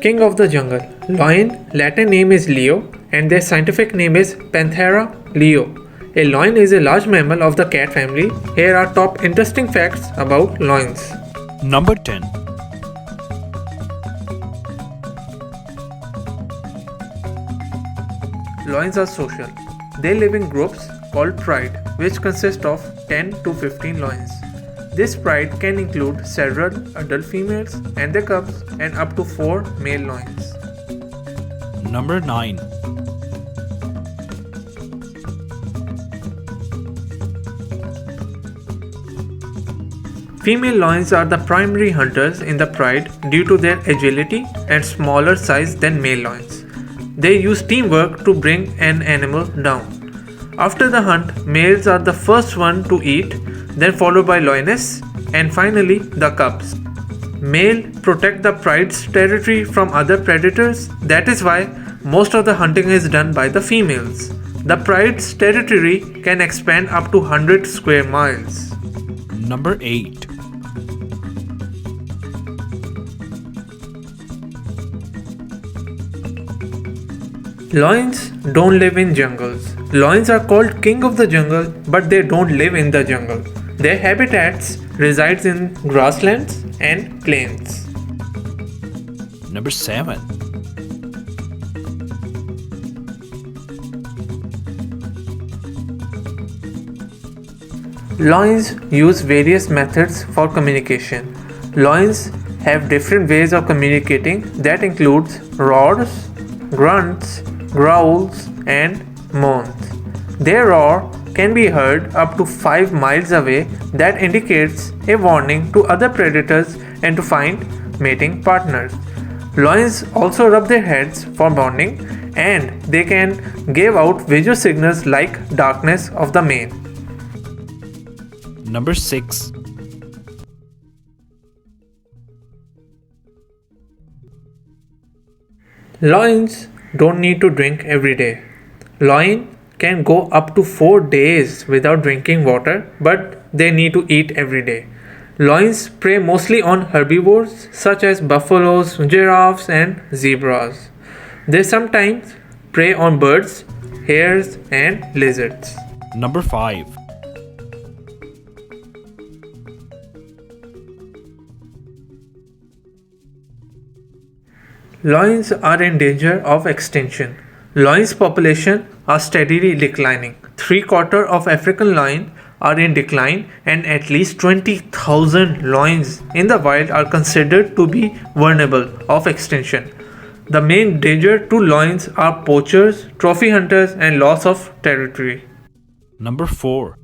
King of the jungle. Lion, Latin name is Leo, and their scientific name is Panthera leo. A lion is a large mammal of the cat family. Here are top interesting facts about lions. Number 10. Lions are social. They live in groups called pride, which consist of 10 to 15 lions. This pride can include several adult females and their cubs and up to 4 male lions. Number 9. Female lions are the primary hunters in the pride due to their agility and smaller size than male lions. They use teamwork to bring an animal down. After the hunt, males are the first one to eat, then followed by lioness, and finally the cubs. Male protect the pride's territory from other predators. That is why most of the hunting is done by the females. The pride's territory can expand up to 100 square miles. Number 8. Lions don't live in jungles. Lions are called king of the jungle, but they don't live in the jungle. Their habitats resides in grasslands and plains. Number 7. Lions use various methods for communication. Lions have different ways of communicating that includes roars, grunts, growls, and moans. Their roar can be heard up to 5 miles away. That indicates a warning to other predators and to find mating partners. Lions also rub their heads for bonding, and they can give out visual signals like darkness of the mane. Number 6. Lions don't need to drink every day. Lion can go up to 4 days without drinking water, but they need to eat every day. Lions prey mostly on herbivores such as buffaloes, giraffes, and zebras. They sometimes prey on birds, hares, and lizards. Number 5. Lions are in danger of extinction. Lions population are steadily declining. 3/4 of African lions are in decline, and at least 20,000 lions in the wild are considered to be vulnerable of extinction. The main danger to lions are poachers, trophy hunters, and loss of territory. Number 4.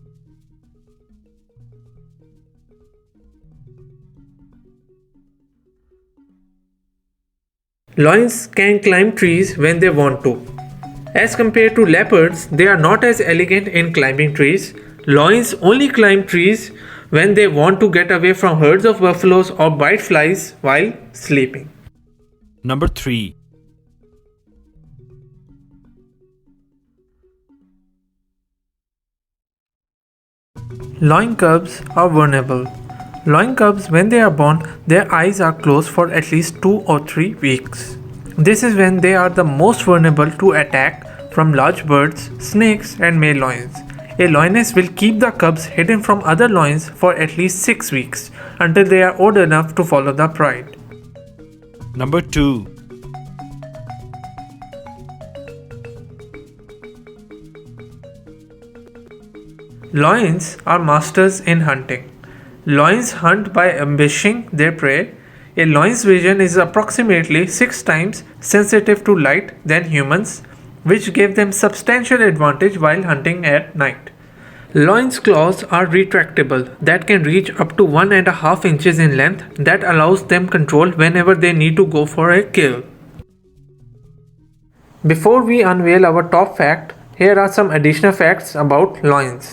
Lions can climb trees when they want to. As compared to leopards, they are not as elegant in climbing trees. Lions only climb trees when they want to get away from herds of buffaloes or bite flies while sleeping. Number 3. Lion cubs are vulnerable. Lion cubs, when they are born, their eyes are closed for at least 2 or 3 weeks. This is when they are the most vulnerable to attack from large birds, snakes, and male lions. A lioness will keep the cubs hidden from other lions for at least 6 weeks until they are old enough to follow the pride. Number 2. Lions are masters in hunting. Lions hunt by ambushing their prey. A lion's vision is approximately 6 times sensitive to light than humans, which gave them substantial advantage while hunting at night. Lion's claws are retractable that can reach up to 1.5 inches in length. That allows them control whenever they need to go for a kill. Before we unveil our top fact, here are some additional facts about lions.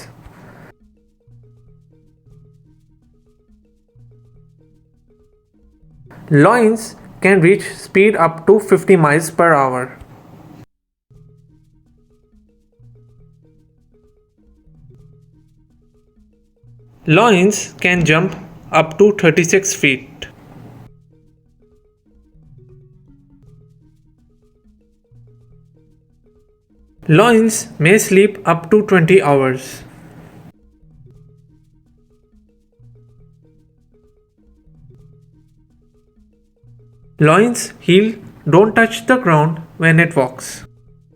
Lions can reach speed up to 50 miles per hour. Lions can jump up to 36 feet. Loins may sleep up to 20 hours. Loins heel don't touch the ground when it walks.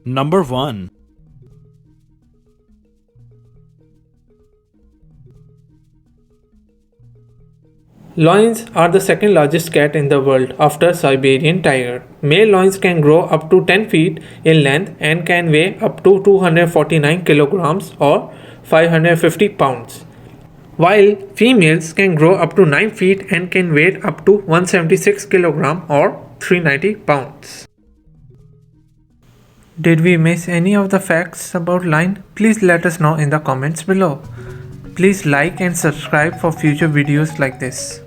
Number 1. Loins are the second largest cat in the world after Siberian tiger. Male loins can grow up to 10 feet in length and can weigh up to 249 kilograms or 550 pounds. While females can grow up to 9 feet and can weigh up to 176 kilograms or 390 pounds. Did we miss any of the facts about lion? Please let us know in the comments below. Please like and subscribe for future videos like this.